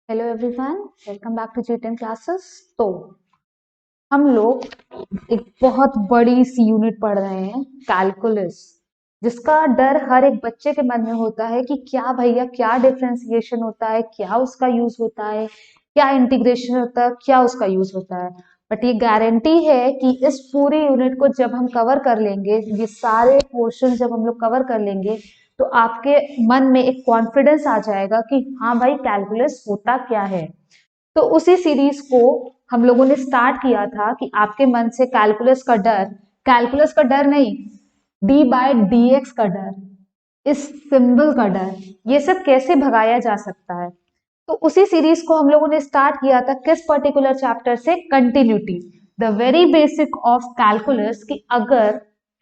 Hello everyone, welcome back to जी10 classes. तो हम लोग एक बहुत बड़ी सी यूनिट पढ़ रहे हैं, कैलकुलस, जिसका डर हर एक बच्चे के मन में होता है कि क्या भैया, क्या डिफरेंशिएशन होता है, क्या उसका यूज होता है, क्या इंटीग्रेशन होता है, क्या उसका यूज होता है। बट ये गारंटी है कि इस पूरी यूनिट को जब हम कवर कर लेंगे, ये सारे पोर्शन जब हम लोग कवर कर लेंगे, तो आपके मन में एक कॉन्फिडेंस आ जाएगा कि हाँ भाई, कैलकुलस होता क्या है। तो उसी सीरीज को हम लोगों ने स्टार्ट किया था कि आपके मन से कैलकुलस का डर नहीं, डी बाय डी एक्स का डर, इस सिंबल का डर, ये सब कैसे भगाया जा सकता है। तो उसी सीरीज को हम लोगों ने स्टार्ट किया था किस पर्टिकुलर चैप्टर से, continuity, the very basic of calculus,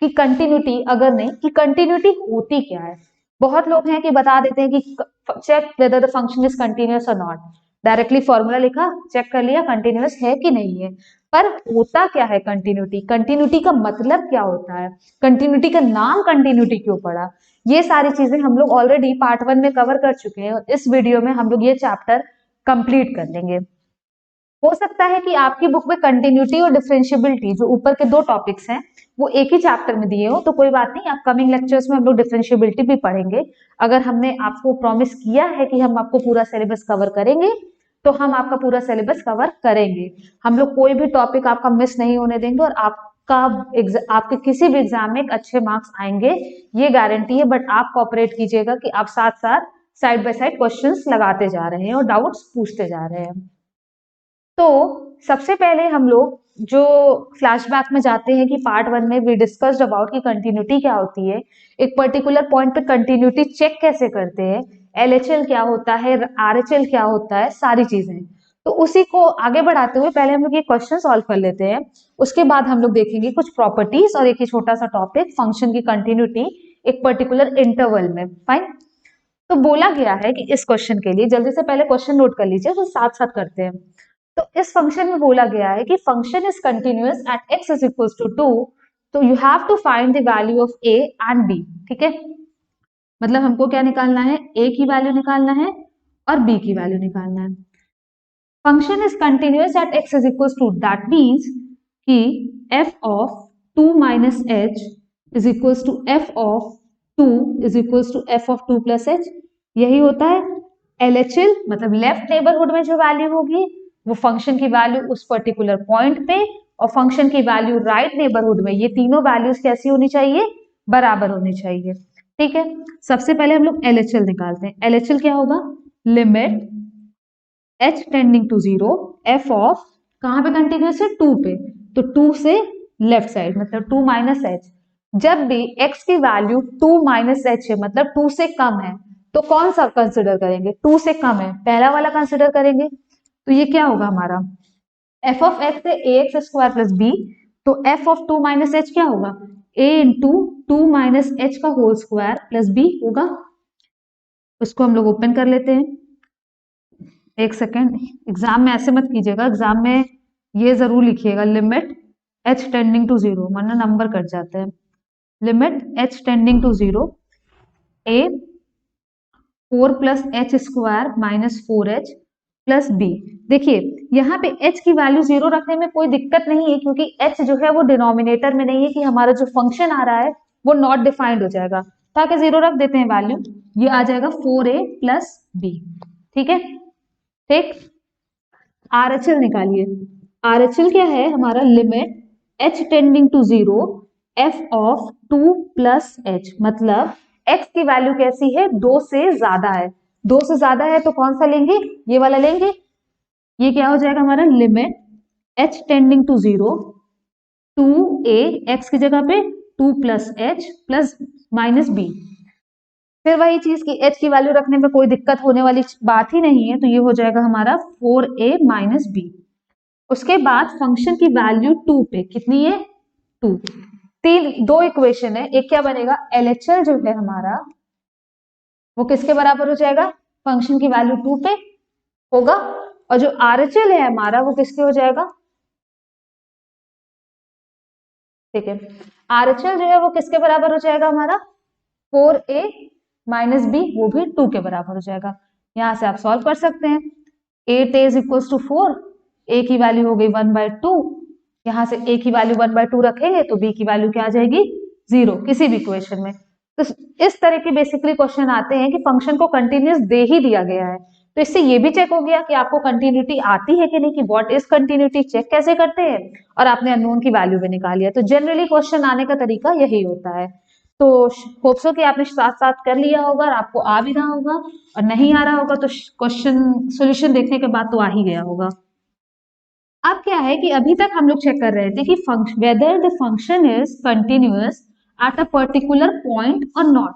कि कंटिन्यूटी, अगर नहीं कि कंटिन्यूटी होती क्या है। बहुत लोग हैं कि बता देते हैं कि check whether the function is continuous और नॉट, डायरेक्टली फॉर्मूला लिखा, चेक कर लिया कंटिन्यूअस है कि नहीं है। पर होता क्या है कंटिन्यूटी, कंटिन्यूटी का मतलब क्या होता है, कंटिन्यूटी का नाम कंटिन्यूटी क्यों पड़ा, ये सारी चीजें हम लोग ऑलरेडी पार्ट 1 में कवर कर चुके हैं और इस वीडियो में हम लोग ये चैप्टर कंप्लीट कर लेंगे। हो सकता है कि आपकी बुक में कंटिन्यूटी और डिफरेंशियबिलिटी, जो ऊपर के दो टॉपिक्स हैं, वो एक ही चैप्टर में दिए हो, तो कोई बात नहीं, अपकमिंग लेक्चर्स में हम लोग डिफरेंशियबिलिटी भी पढ़ेंगे। अगर हमने आपको प्रॉमिस किया है कि हम आपको पूरा सिलेबस कवर करेंगे, तो हम आपका पूरा सिलेबस कवर करेंगे। हम लोग कोई भी टॉपिक आपका मिस नहीं होने देंगे और आपके किसी भी एग्जाम में एक अच्छे मार्क्स आएंगे, ये गारंटी है। बट आप कोऑपरेट कीजिएगा कि आप साथ साथ साइड बाय साइड क्वेश्चंस लगाते जा रहे हैं और डाउट्स पूछते जा रहे हैं। तो सबसे पहले हम लोग जो फ्लैशबैक में जाते हैं कि पार्ट 1 में वी डिस्कस्ड अबाउट की कंटिन्यूटी क्या होती है, एक पर्टिकुलर पॉइंट पे कंटिन्यूटी चेक कैसे करते हैं, एलएचएल क्या होता है, आरएचएल क्या होता है, सारी चीजें। तो उसी को आगे बढ़ाते हुए पहले हम लोग ये क्वेश्चन सॉल्व कर लेते हैं। उसके बाद हम लोग देखेंगे कुछ प्रॉपर्टीज और एक ही छोटा सा टॉपिक, फंक्शन की कंटिन्यूटी एक पर्टिकुलर इंटरवल में। फाइन। तो बोला गया है कि इस क्वेश्चन के लिए, जल्दी से पहले क्वेश्चन नोट कर लीजिए, फिर साथ साथ करते हैं। तो इस फंक्शन में बोला गया है कि function is continuous at x is equals to 2, तो you have to find the value of a and b. ठीक है, मतलब हमको क्या निकालना है, ए की वैल्यू निकालना है और बी की वैल्यू निकालना है। Function is continuous at x is equals to, that means कि f of 2 minus h is equals to f of 2 is equals to f of 2 plus h. यही होता है एलएचएल, मतलब लेफ्ट नेबरहुड में जो वैल्यू होगी वो फंक्शन की वैल्यू उस पर्टिकुलर पॉइंट पे, और फंक्शन की वैल्यू राइट नेबरहुड में, ये तीनों वैल्यूज कैसी होनी चाहिए, बराबर होनी चाहिए। ठीक है, सबसे पहले हम लोग एलएचएल निकालते हैं। एलएचएल क्या होगा, limit h tending to zero, f of कहां पे कंटिन्यूस है, 2 पे, तो 2 से लेफ्ट साइड, मतलब 2 माइनस एच। जब भी x की वैल्यू 2 माइनस एच है, मतलब 2 से कम है, तो कौन सा कंसिडर करेंगे, 2 से कम है, पहला वाला कंसिडर करेंगे। तो ये क्या होगा हमारा, एफ ऑफ एक्स है ए एक्स स्क्वायर प्लस बी, तो एफ ऑफ 2 माइनस एच क्या होगा, ए इंटू 2 माइनस एच का होल स्क्वायर प्लस बी होगा। उसको हम लोग ओपन कर लेते हैं। एक सेकेंड, एग्जाम में ऐसे मत कीजिएगा, एग्जाम में ये जरूर लिखिएगा, limit h tending to zero, वरना नंबर कट जाते हैं। Limit h tending to zero, a 4 plus h square minus 4h plus b. देखिए यहाँ पे h की वैल्यू जीरो रखने में कोई दिक्कत नहीं है, क्योंकि h जो है वो डिनोमिनेटर में नहीं है, कि हमारा जो फंक्शन आ रहा है वो नॉट डिफाइंड हो जाएगा, ताकि जीरो रख देते हैं वैल्यू, ये आ जाएगा 4a प्लस बी। ठीक है, ठीक। आरएचएल निकालिए। आरएचएल क्या है हमारा, limit h tending to zero, f of 2 plus h, मतलब एक्स की वैल्यू कैसी है, 2 से ज्यादा है। 2 से ज्यादा है तो कौन सा लेंगे, ये वाला लेंगे। ये क्या हो जाएगा हमारा, limit h tending to zero, 2a x की जगह पे 2 plus h plus minus b. फिर वही चीज की एच की वैल्यू रखने में कोई दिक्कत होने वाली बात ही नहीं है, तो ये हो जाएगा हमारा 4a माइनस बी। उसके बाद फंक्शन की वैल्यू 2 पे कितनी है, 2। दो इक्वेशन है, एक क्या बनेगा, एलएचएल जो है हमारा वो किसके बराबर हो जाएगा, फंक्शन की वैल्यू 2 पे होगा, और जो आरएचएल है हमारा वो किसके हो जाएगा, ठीक है, आरएचएल जो है वो किसके बराबर हो जाएगा हमारा, 4a माइनस बी, वो भी 2 के बराबर हो जाएगा। यहां से आप सॉल्व कर सकते हैं। 8 a is equals to 4, a की वैल्यू हो गई 1/2, यहाँ से a की वैल्यू 1/2 रखेंगे तो b की वैल्यू क्या आ जाएगी 0 किसी भी इक्वेशन में। तो इस तरह के बेसिकली क्वेश्चन आते हैं कि फंक्शन को कंटिन्यूस दे ही दिया गया है, तो इससे ये भी चेक हो गया कि आपको कंटिन्यूटी आती है कि नहीं, कि व्हाट इज कंटिन्यूटी चेक कैसे करते हैं, और आपने अननोन की वैल्यू भी निकाली है। तो जनरली क्वेश्चन आने का तरीका यही होता है। तो होप सो कि आपने साथ साथ कर लिया होगा और आपको आ भी रहा होगा, और नहीं आ रहा होगा तो क्वेश्चन सॉल्यूशन देखने के बाद तो आ ही गया होगा। अब क्या है कि अभी तक हम लोग चेक कर रहे थे कि weather the function is continuous at a particular point और नॉट।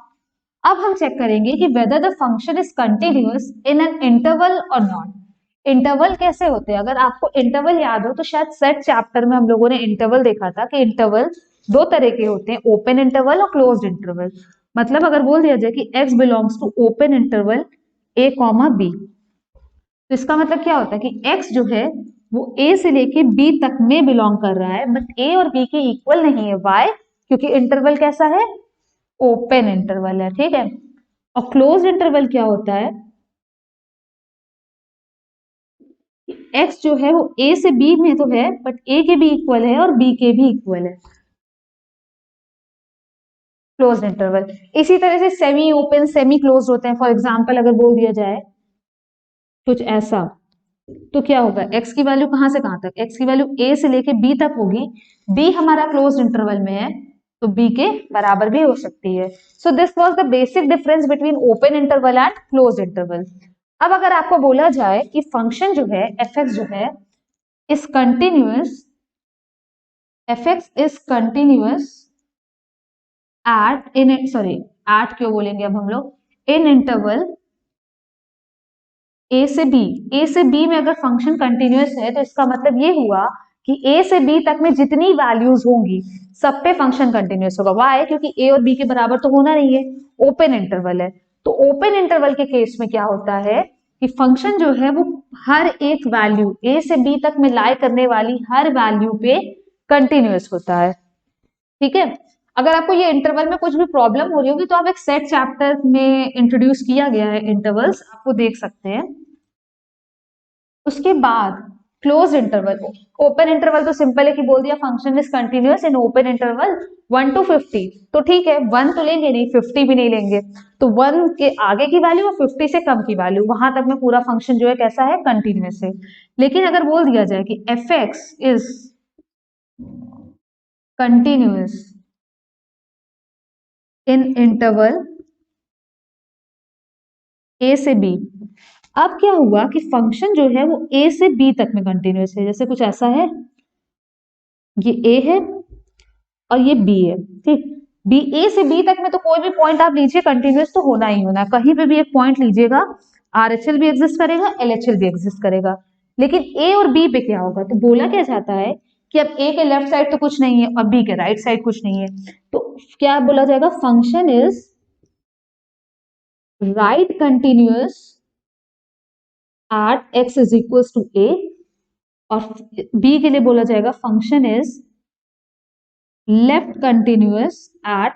अब हम चेक करेंगे कि weather the function is continuous in an interval और नॉट। इंटरवल कैसे होते हैं, अगर आपको इंटरवल याद हो तो शायद सेट चैप्टर में हम लोगों ने इंटरवल देखा था कि इंटरवल दो तरह के होते हैं, ओपन इंटरवल और क्लोज्ड इंटरवल। मतलब अगर बोल दिया जाए कि x belongs to open interval a comma b, तो इसका मतलब क्या होता है कि x जो है वो a से लेके b तक में बिलोंग कर रहा है, बट a और b के इक्वल नहीं है। वाई? क्योंकि इंटरवल कैसा है, ओपन इंटरवल है, ठीक है। और क्लोज इंटरवल क्या होता है, x जो है वो a से b में तो है बट a के भी इक्वल है और b के भी इक्वल है, क्लोज इंटरवल। इसी तरह से सेमी ओपन सेमी क्लोज होते हैं। फॉर एग्जाम्पल अगर बोल दिया जाए कुछ ऐसा, तो क्या होगा, x की वैल्यू कहां से कहां तक, x की वैल्यू a से लेके b तक होगी, b हमारा क्लोज इंटरवल में है तो b के बराबर भी हो सकती है। So this was the basic difference between open interval and close interval. अब अगर आपको बोला जाए कि फंक्शन जो है fx जो है is continuous, fx is continuous at in sorry at क्यों बोलेंगे अब हम लोग, इन इंटरवल a से b। a से b में अगर फंक्शन कंटिन्यूअस है तो इसका मतलब ये हुआ कि a से b तक में जितनी वैल्यूज होंगी सब पे फंक्शन कंटिन्यूअस होगा। वाई? क्योंकि a और b के बराबर तो होना नहीं है, ओपन इंटरवल है। तो ओपन इंटरवल के केस में क्या होता है कि फंक्शन जो है वो हर एक वैल्यू a से b तक में लाई करने वाली हर वैल्यू पे कंटिन्यूअस होता है, ठीक है। अगर आपको ये इंटरवल में कुछ भी प्रॉब्लम हो रही होगी तो आप एक सेट चैप्टर में इंट्रोड्यूस किया गया है इंटरवल्स, आपको देख सकते हैं। उसके बाद क्लोज इंटरवल, ओपन इंटरवल तो सिंपल है कि बोल दिया function is continuous in open interval 1 to 50, तो ठीक है 1 तो लेंगे नहीं, 50 भी नहीं लेंगे, तो 1 के आगे की वैल्यू और 50 से कम की वैल्यू, वहां तक में पूरा फंक्शन जो है कैसा है, कंटिन्यूअस है। लेकिन अगर बोल दिया जाए कि f x is continuous in interval a से बी, अब क्या हुआ कि फंक्शन जो है वो ए से बी तक में कंटिन्यूअस है। जैसे कुछ ऐसा है, ये ए है और ये बी है, ठीक। बी ए से बी तक में तो कोई भी पॉइंट आप लीजिए कंटिन्यूअस तो होना ही होना है, कहीं पे भी एक पॉइंट लीजिएगा आरएचएल भी एग्जिस्ट करेगा, एलएचएल भी एग्जिस्ट करेगा। लेकिन ए और बी पे क्या होगा, तो बोला क्या जाता है कि अब ए के लेफ्ट साइड तो कुछ नहीं है और बी के राइट साइड कुछ नहीं है, तो क्या बोला जाएगा, function is right continuous at x is equal to a, और बी के लिए बोला जाएगा function is left continuous at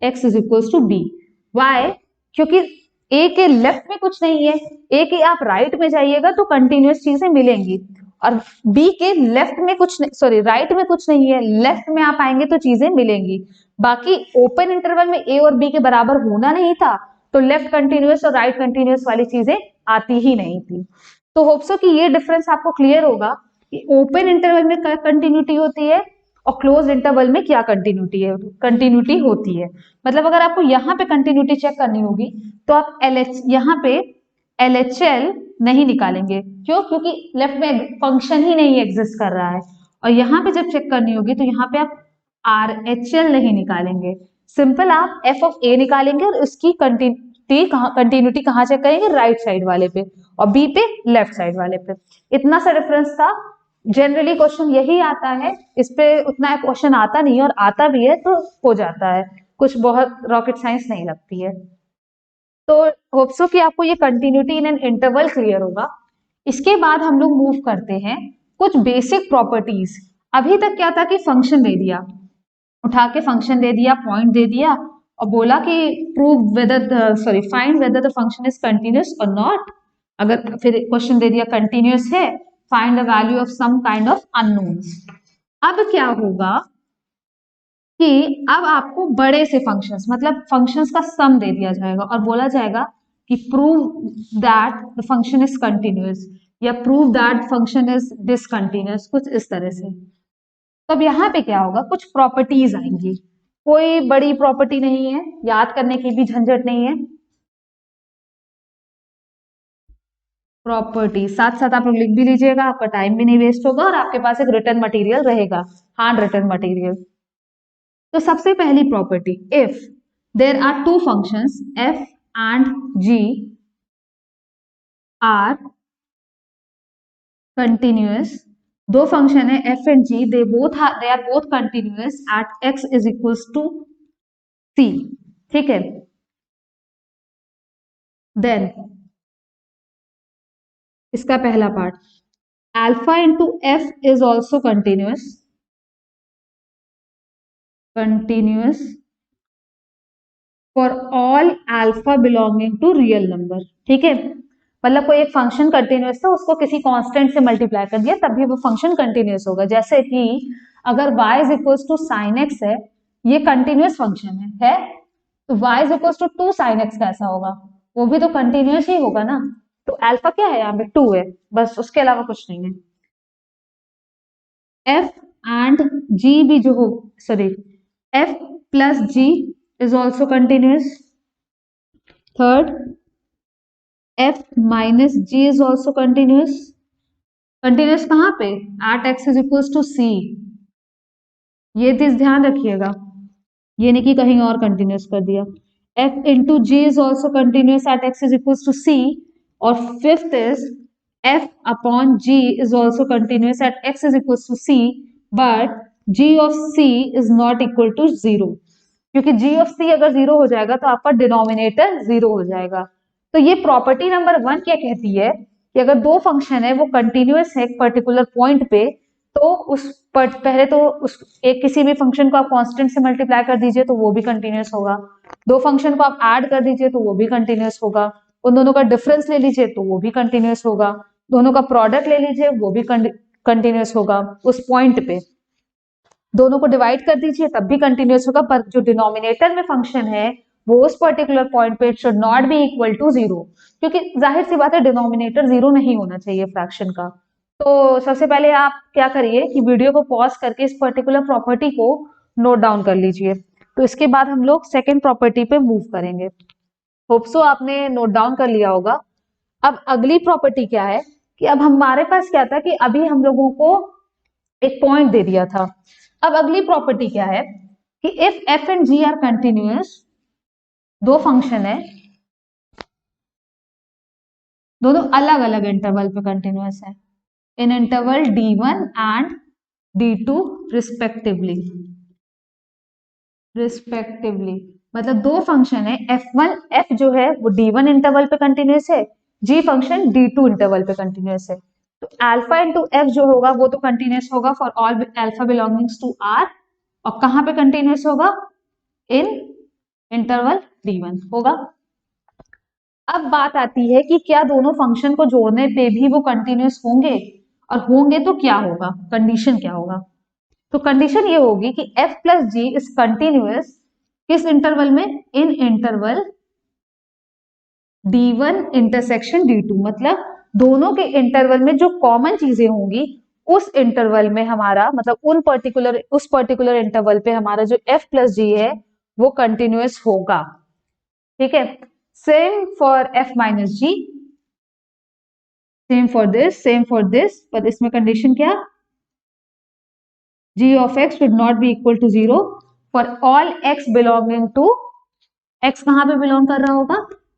x is equal to b. Why? क्योंकि ए के लेफ्ट में कुछ नहीं है, ए के आप राइट में जाइएगा तो कंटिन्यूअस चीजें मिलेंगी, और बी के लेफ्ट में कुछ नहीं, सॉरी राइट में कुछ नहीं है, लेफ्ट में आप आएंगे तो चीजें मिलेंगी। बाकी ओपन इंटरवल में ए और बी के बराबर होना नहीं था, तो लेफ्ट कंटिन्यूअस और राइट कंटिन्यूअस वाली चीजें आती ही नहीं थी। तो होप सो कि ये डिफरेंस आपको क्लियर होगा कि ओपन इंटरवल में क्या कंटिन्यूटी होती है और क्लोज इंटरवल में क्या कंटिन्यूटी होती है। मतलब अगर आपको यहाँ पे कंटिन्यूटी चेक करनी होगी तो आप यहाँ पे LHL नहीं निकालेंगे, क्यों? क्योंकि लेफ्ट में फंक्शन ही नहीं एग्जिस्ट कर रहा है। और यहाँ पे जब चेक करनी होगी तो यहाँ पे आप RHL नहीं निकालेंगे, सिंपल आप F ऑफ A निकालेंगे और उसकी कंटिन्यूटी कहाँ चेक करेंगे, राइट साइड वाले पे, और B पे लेफ्ट साइड वाले पे। इतना सा डिफरेंस था। जनरली क्वेश्चन यही आता है, इस पे उतना क्वेश्चन आता नहीं है, और आता भी है तो हो जाता है, कुछ बहुत रॉकेट साइंस नहीं लगती है। तो होप सो कि आपको ये continuity in an interval clear होगा। इसके बाद हम लोग मूव करते हैं कुछ बेसिक प्रॉपर्टीज। अभी तक क्या था कि फंक्शन दे दिया, उठा के फंक्शन दे दिया, पॉइंट दे दिया और बोला कि prove whether find whether the function is continuous और नॉट। अगर फिर क्वेश्चन दे दिया कंटिन्यूअस है, find the value of some kind of unknowns. अब क्या होगा कि अब आपको बड़े से फंक्शंस मतलब फंक्शंस का सम दे दिया जाएगा और बोला जाएगा कि prove that the function is continuous या prove that function is discontinuous, कुछ इस तरह से। तब यहाँ पे क्या होगा, कुछ प्रॉपर्टीज आएंगी, कोई बड़ी प्रॉपर्टी नहीं है, याद करने की भी झंझट नहीं है। प्रॉपर्टी साथ साथ आप लोग लिख भी लीजिएगा, आपका टाइम भी नहीं वेस्ट होगा और आपके पास एक रिटर्न मटेरियल रहेगा, हैंड रिटर्न मटेरियल। तो सबसे पहली property, if there are two functions f and g are continuous, दो फंक्शन है f and g, they are both continuous at x is equals to c, ठीक है। देन इसका पहला part, alpha into f is also continuous for all alpha belonging to real number, ठीक है। मतलब कोई एक फंक्शन कंटिन्यूअस था, उसको किसी कांस्टेंट से मल्टीप्लाई कर दिया तभी वो फंक्शन कंटिन्यूअस होगा। जैसे कि अगर y is equals to sine x है, ये कंटिन्यूअस फंक्शन है तो y is equals to 2 sine x कैसा होगा, वो भी तो कंटिन्यूअस ही होगा ना। तो अल्फा क्या है यहाँ पे 2 है, बस उसके अलावा कुछ नहीं है। f एंड g भी जो हो, sorry f plus g is also continuous. Third, f minus g is also continuous. Continuous कहाँ पे? At x is equals to c. ये चीज ध्यान रखिएगा, ये नहीं कि कहीं और continuous कर दिया। f into g is also continuous at x is equals to c. और fifth is f upon g is also continuous at x is equals to c, but g of c is not equal to 0. क्योंकि g of c अगर 0 हो जाएगा तो आपका denominator 0 हो जाएगा। तो ये प्रॉपर्टी नंबर 1 क्या कहती है कि अगर दो फंक्शन है वो कंटिन्यूअस है एक पर्टिकुलर पॉइंट पे, तो पहले तो उस एक किसी भी फंक्शन को आप कांस्टेंट से मल्टीप्लाई कर दीजिए तो वो भी कंटिन्यूअस होगा, दो फंक्शन को आप ऐड कर दीजिए तो वो भी कंटिन्यूअस होगा, उन दोनों का डिफरेंस ले लीजिए तो वो भी कंटिन्यूअस होगा, दोनों का प्रोडक्ट ले लीजिए वो भी कंटिन्यूअस होगा, उस पॉइंट पे दोनों को डिवाइड कर दीजिए तब भी कंटिन्यूअस होगा। पर जो डिनोमिनेटर में फंक्शन है वो उस पर्टिकुलर पॉइंट पे it should not be equal to 0, क्योंकि जाहिर सी बात है डिनोमिनेटर 0 नहीं होना चाहिए फ्रैक्शन का। तो सबसे पहले आप क्या करिए कि वीडियो को पॉज करके इस पर्टिकुलर प्रॉपर्टी को नोट डाउन कर लीजिए, तो इसके बाद हम लोग सेकेंड प्रॉपर्टी पे मूव करेंगे। होप सो आपने नोट डाउन कर लिया होगा। अब अगली प्रॉपर्टी क्या है कि अब हमारे पास क्या था कि अभी हम लोगों को एक पॉइंट दे दिया था। अब अगली प्रॉपर्टी क्या है कि if f and g are continuous, दो फंक्शन है दोनों अलग अलग इंटरवल पे कंटिन्यूअस है, इन interval d1 and d2 respectively. मतलब दो फंक्शन है f1 f जो है वो d1 इंटरवल पे कंटिन्यूअस है, g फंक्शन d2 इंटरवल पे कंटिन्यूअस है। तो अल्फा इंटू एफ जो होगा वो तो कंटिन्यूअस होगा for all alpha belongings to R, और कहां पे कंटिन्यूअस होगा, इन इंटरवल d1 होगा। अब बात आती है कि क्या दोनों फंक्शन को जोड़ने पे भी वो कंटिन्यूअस होंगे, और होंगे तो क्या होगा, कंडीशन क्या होगा। तो कंडीशन ये होगी कि f plus g is continuous किस इंटरवल में, in interval d1 intersection d2, मतलब दोनों के इंटरवल में जो कॉमन चीजें होंगी उस इंटरवल में हमारा मतलब उस पर्टिकुलर इंटरवल पे हमारा जो f प्लस जी है वो कंटिन्यूअस होगा, ठीक है। Same for f minus g, same for this, पर इसमें कंडीशन क्या, g of x should not be equal to 0 for all x belonging to, x कहां पे बिलोंग कर रहा होगा,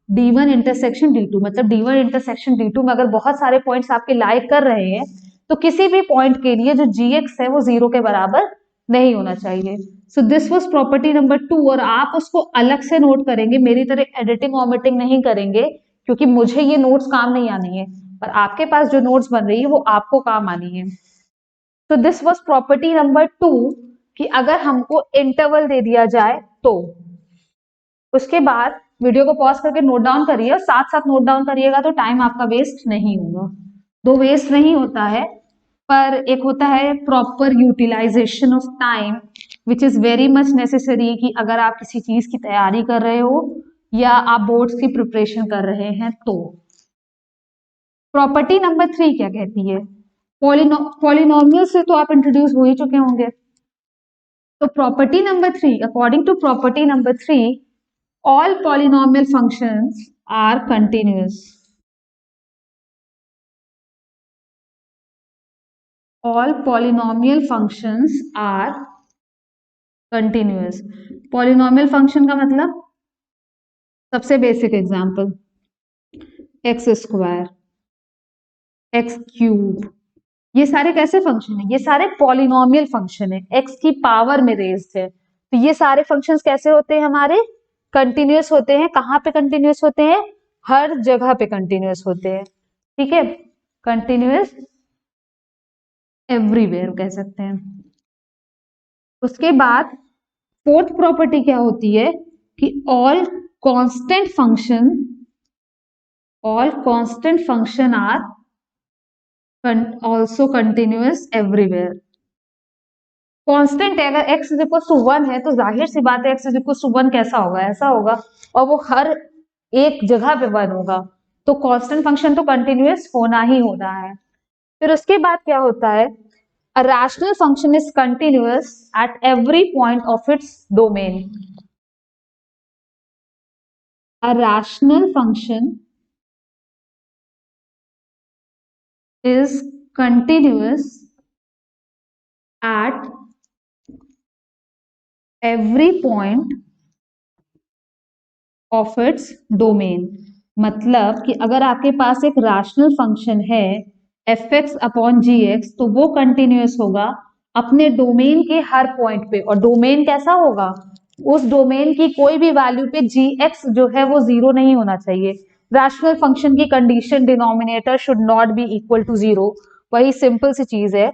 d1 इंटरसेक्शन d2, मतलब d1 इंटरसेक्शन d2 में अगर बहुत सारे पॉइंट्स आपके लाई कर रहे हैं तो किसी भी पॉइंट के लिए जो gx है वो 0 के बराबर नहीं होना चाहिए। So this was property number 2, और आप उसको अलग से नोट करेंगे, मेरी तरह एडिटिंग ऑमिटिंग नहीं करेंगे क्योंकि मुझे ये नोट्स काम नहीं आनी है, पर आपके पास जो नोट्स बन रही है वो आपको काम आनी है। तो दिस वाज प्रॉपर्टी नंबर 2 कि अगर हमको इंटरवल दे दिया जाए तो। उसके बाद वीडियो को पॉज करके नोट डाउन करिए और साथ साथ नोट डाउन करिएगा तो टाइम आपका वेस्ट नहीं होगा। दो वेस्ट नहीं होता है, पर एक होता है proper utilisation of time which is very much necessary कि अगर आप किसी चीज की तैयारी कर रहे हो या आप बोर्ड्स की प्रिपरेशन कर रहे हैं तो। प्रॉपर्टी नंबर 3 क्या कहती है? पॉलिनोमियल से तो आप इंट्रोड्यूस हो ही चुके होंगे। तो property number 3, according to property number 3, all polynomial functions are continuous. All polynomial functions are continuous. polynomial function का मतलब सबसे basic example x square, x cube, ये सारे कैसे फंक्शन है? ये सारे पॉलिनोमियल फंक्शन है, एक्स की पावर में रेज्ड है। तो ये सारे फंक्शंस कैसे होते हैं? हमारे कंटिन्यूअस होते हैं। कहाँ पे कंटिन्यूअस होते हैं? हर जगह पे कंटिन्यूअस होते हैं। ठीक है, कंटिन्यूअस एवरीवेयर कह सकते हैं। उसके बाद फोर्थ प्रॉपर्टी क्या होती है कि all constant function are also continuous everywhere. Constant है, अगर x इज इक्वल टू 1 है तो जाहिर सी बात है x इज इक्वल टू 1 कैसा होगा? ऐसा होगा, और वो हर एक जगह पे 1 होगा। तो कांस्टेंट फंक्शन तो कंटिन्यूअस होना ही होना है। फिर उसके बाद क्या होता है? A rational function is continuous at every point of its domain. A rational function is continuous at every point of its domain. मतलब कि अगर आपके पास एक रैशनल फंक्शन है fx अपॉन gx तो वो कंटिन्यूअस होगा अपने डोमेन के हर पॉइंट पे। और डोमेन कैसा होगा? उस डोमेन की कोई भी वैल्यू पे gx जो है वो 0 नहीं होना चाहिए। रैशनल फंक्शन की condition denominator should not be equal to 0। वही सिंपल सी चीज है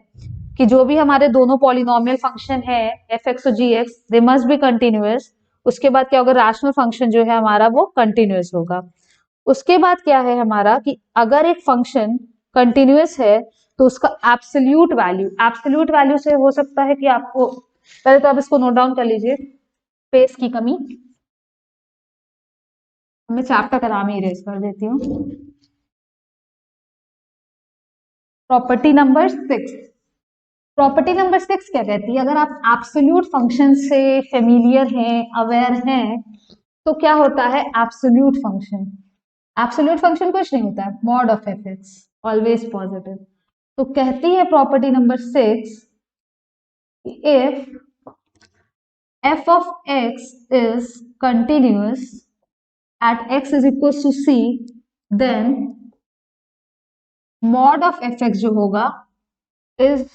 कि जो भी हमारे दोनों पॉलिनोमियल फंक्शन है fx और gx they must be continuous. उसके बाद क्या होगा? रैशनल फंक्शन जो है हमारा वो कंटिन्यूअस होगा। उसके बाद क्या है हमारा कि अगर एक फंक्शन कंटिन्यूअस है तो उसका एब्सोल्यूट वैल्यू से हो सकता है कि आपको, पहले तो आप इसको नोट डाउन कर लीजिए, स्पेस की कमी, मैं चैप्टर का नाम ही इरेज कर देती हूँ। प्रॉपर्टी नंबर 6, प्रॉपर्टी नंबर 6 क्या कहती है? अगर आप एब्सोल्यूट फंक्शन से फेमिलियर हैं, अवेयर हैं, तो क्या होता है एब्सोल्यूट फंक्शन? एब्सोल्यूट फंक्शन कुछ नहीं होता है, mod of F x, always positive. तो कहती है property number 6, if f of x is continuous at x is equals to c, then mod of fx जो होगा is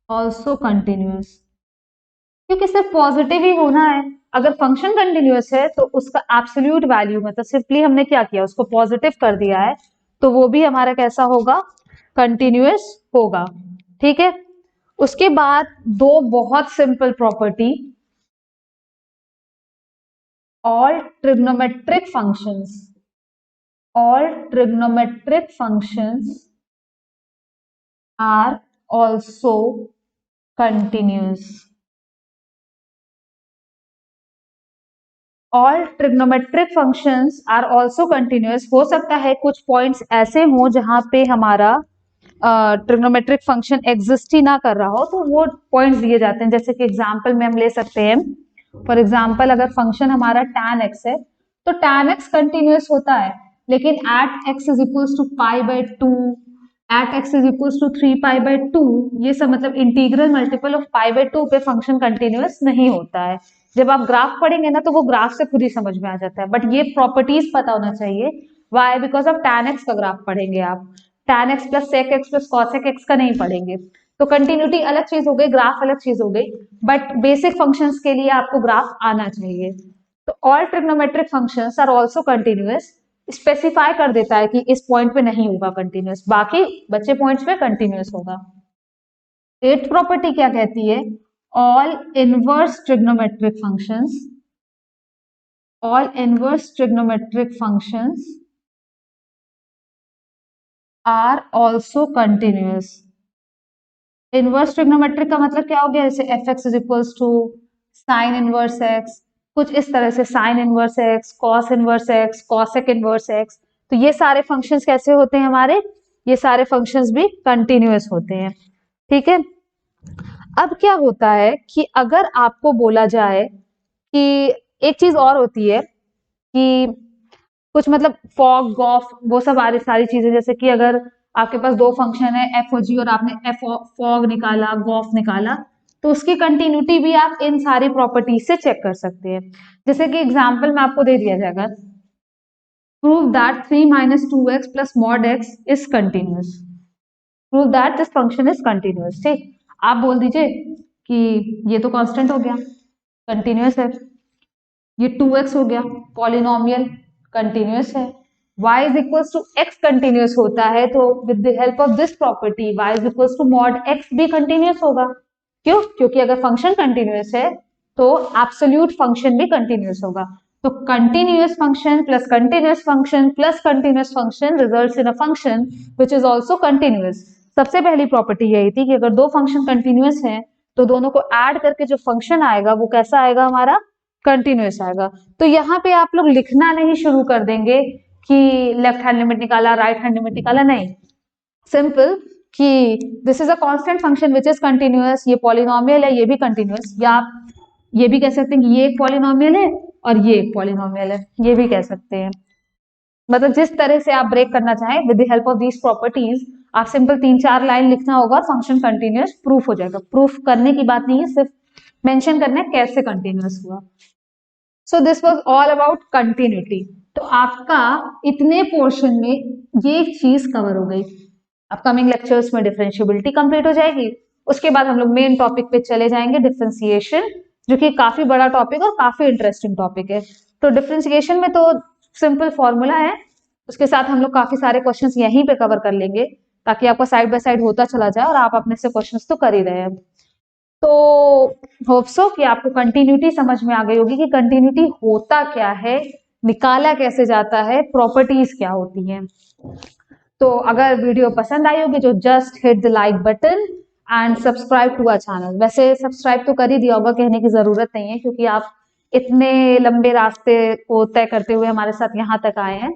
also continuous। क्योंकि सिर्फ पॉजिटिव ही होना है। अगर फंक्शन कंटिन्यूअस है तो उसका एब्सोल्यूट वैल्यू, मतलब सिंपली हमने क्या किया, उसको पॉजिटिव कर दिया है, तो वो भी हमारा कैसा होगा? कंटिन्यूअस होगा। ठीक है, उसके बाद दो बहुत simple property, all trigonometric functions are also continuous। all trigonometric functions are also continuous। हो सकता है कुछ पॉइंट्स ऐसे हों जहां पे हमारा ट्रिग्नोमेट्रिक फंक्शन एग्जिस्ट ही ना कर रहा हो, तो वो पॉइंट्स दिए जाते हैं। जैसे कि एग्जांपल में हम ले सकते हैं, फॉर एग्जांपल अगर फंक्शन हमारा tan x है तो tan x कंटिन्यूअस होता है, लेकिन at x is equals to π/2, at x is equals to 3π/2, ये सब मतलब इंटीग्रल मल्टीपल ऑफ π/2 पे फंक्शन कंटिन्यूअस नहीं होता है। जब आप ग्राफ पढ़ेंगे ना तो वो ग्राफ से खुद ही समझ में आ जाता है, बट ये प्रॉपर्टीज पता होना चाहिए। Why? Because of tan x का ग्राफ पढ़ेंगे आप, tan x plus sec x plus cosec x का नहीं पढ़ेंगे। तो कंटिन्यूटी अलग चीज हो गई, ग्राफ अलग चीज हो गई, बट बेसिक फंक्शंस के लिए आपको ग्राफ आना चाहिए। तो all trigonometric functions are also continuous, specify कर देता है कि इस पॉइंट पे नहीं होगा कंटिन्यूअस, बाकी बचे पॉइंट्स पे कंटिन्यूअस होगा। एथ प्रॉपर्टी क्या कहती है? All inverse trigonometric functions all inverse trigonometric functions are also continuous। Inverse trigonometric का मतलब क्या हो गया, जैसे f x is equals to sine inverse x, कुछ इस तरह से sine inverse x, cos inverse x, cosec inverse x. तो ये सारे फंक्शंस कैसे होते हैं हमारे, ये सारे फंक्शंस भी कंटिन्यूअस होते हैं। ठीक है, अब क्या होता है कि अगर आपको बोला जाए कि एक चीज और होती है कि कुछ मतलब फॉग गॉफ वो सब सारी चीजें, जैसे कि अगर आपके पास दो फंक्शन है एफ और जी और आपने एफ फॉग निकाला गॉफ निकाला, तो उसकी कंटिन्यूटी भी आप इन सारी प्रॉपर्टीज से चेक कर सकते हैं। जैसे कि एग्जांपल में आपको दे दिया जाएगा, prove that 3 minus two x plus mod x is continuous. Prove that this function is continuous. ठीक, आप बोल दीजिए कि ये तो कांस्टेंट हो गया, कंटिन्यूस है। ये 2x हो गया, पॉलिनोमियल कंटिन्यूस है। y is equals to x continuous होता है, तो with the help of this property y is equals to mod x भी कंटिन्यूस होगा। क्यों? क्योंकि अगर फंक्शन कंटिन्यूस है तो एब्सोल्यूट फंक्शन भी कंटिन्यूस होगा। तो continuous function plus continuous function plus continuous function results in a function which is also continuous. सबसे पहली प्रॉपर्टी यही थी कि अगर दो फंक्शन कंटिन्यूस हैं तो दोनों को ऐड करके जो फंक्शन आएगा वो कैसा आएगा, हमारा कंटिन्यूस आएगा। तो यहाँ पे आप लोग लिखना नहीं शुरू कर देंगे कि लेफ्ट हैंड लिमिट निकाला राइट हैंड लिमिट निकाला, नहीं, सिंपल कि this is a constant function which is continuous, ये पॉलिनोमियल है ये भी कंटिन्यूअस, या आप ये भी कह सकते हैं कि ये एक पॉलिनोमियल है और ये एक पॉलिनोमियल है, ये भी कह सकते हैं। मतलब जिस तरह से आप ब्रेक करना चाहें with the help of these properties, आप सिंपल 3-4 लाइन लिखना होगा और फंक्शन कंटिन्यूअस प्रूफ हो जाएगा। प्रूफ करने की बात नहीं है, सिर्फ मेंशन करना है कैसे कंटिन्यूअस हुआ। So this was all about continuity. तो आपका इतने पोर्शन में ये एक चीज कवर हो गई। अपकमिंग लेक्चर्स में डिफरेंशियबिलिटी कंप्लीट हो जाएगी, उसके बाद हम लोग मेन टॉपिक पे चले जाएंगे, डिफरेंशिएशन, जो कि काफी बड़ा टॉपिक और काफी इंटरेस्टिंग टॉपिक है। तो डिफरेंशिएशन में तो सिंपल फॉर्मूला है, उसके साथ हम लोग काफी सारे क्वेश्चंस यहीं पे कवर कर लेंगे ताकि आपका साइड बाय साइड होता चला जाए और आप अपने से क्वेश्चंस तो कर ही रहे हैं। तो होप सो कि आपको कंटिन्यूटी समझ में आ गई होगी कि कंटिन्यूटी होता क्या है, निकाला कैसे जाता है, प्रॉपर्टीज क्या होती हैं। तो अगर वीडियो पसंद आई होगी तो just hit the like button and subscribe to our channel. वैसे सब्सक्राइब तो कर ही दिया होगा, कहने की जरूरत नहीं है क्योंकि आप इतने लंबे रास्ते को तय करते हुए हमारे साथ यहाँ तक आए हैं।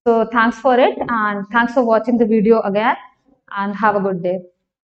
So thanks for it and thanks for watching the video again and have a good day.